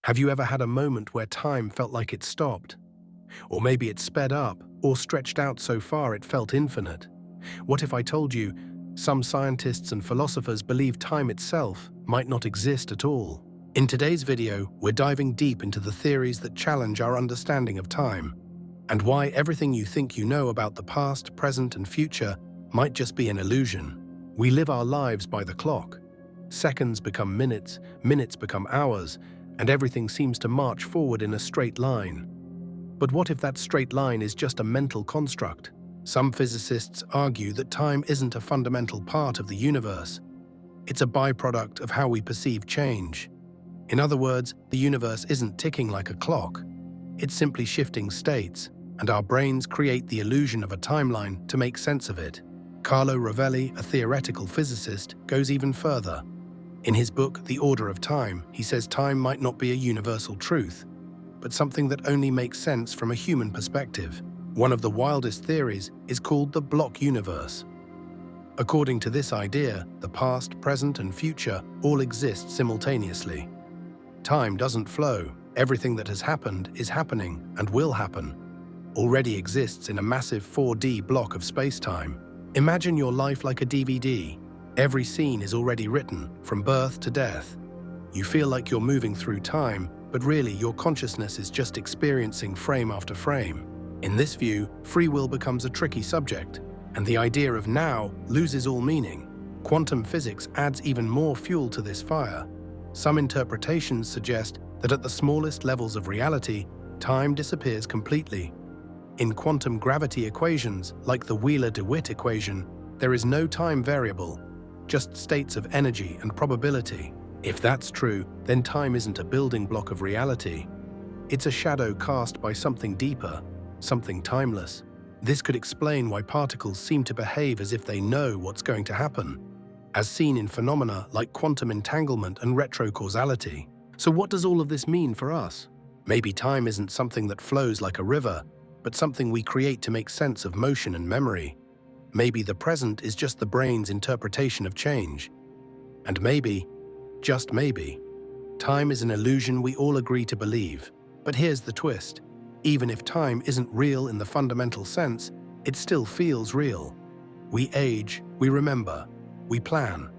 Have you ever had a moment where time felt like it stopped? Or maybe it sped up or stretched out so far it felt infinite? What if I told you some scientists and philosophers believe time itself might not exist at all? In today's video, we're diving deep into the theories that challenge our understanding of time and why everything you think you know about the past, present, and future might just be an illusion. We live our lives by the clock. Seconds become minutes, minutes become hours, and everything seems to march forward in a straight line. But what if that straight line is just a mental construct? Some physicists argue that time isn't a fundamental part of the universe. It's a byproduct of how we perceive change. In other words, the universe isn't ticking like a clock. It's simply shifting states, and our brains create the illusion of a timeline to make sense of it. Carlo Rovelli, a theoretical physicist, goes even further. In his book, The Order of Time, he says time might not be a universal truth, but something that only makes sense from a human perspective. One of the wildest theories is called the block universe. According to this idea, the past, present, and future all exist simultaneously. Time doesn't flow. Everything that has happened is happening and will happen. Already exists in a massive 4D block of space-time. Imagine your life like a DVD. Every scene is already written, from birth to death. You feel like you're moving through time, but really your consciousness is just experiencing frame after frame. In this view, free will becomes a tricky subject, and the idea of now loses all meaning. Quantum physics adds even more fuel to this fire. Some interpretations suggest that at the smallest levels of reality, time disappears completely. In quantum gravity equations, like the Wheeler-DeWitt equation, there is no time variable, just states of energy and probability. If that's true, then time isn't a building block of reality. It's a shadow cast by something deeper, something timeless. This could explain why particles seem to behave as if they know what's going to happen, as seen in phenomena like quantum entanglement and retrocausality. So what does all of this mean for us? Maybe time isn't something that flows like a river, but something we create to make sense of motion and memory. Maybe the present is just the brain's interpretation of change. And maybe, just maybe, time is an illusion we all agree to believe. But here's the twist. Even if time isn't real in the fundamental sense, it still feels real. We age, we remember, we plan.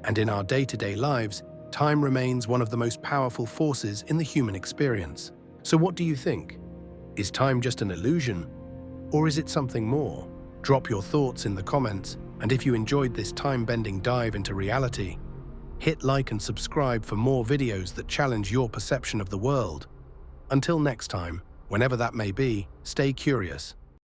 And in our day-to-day lives, time remains one of the most powerful forces in the human experience. So what do you think? Is time just an illusion? Or is it something more? Drop your thoughts in the comments, and if you enjoyed this time-bending dive into reality, hit like and subscribe for more videos that challenge your perception of the world. Until next time, whenever that may be, stay curious.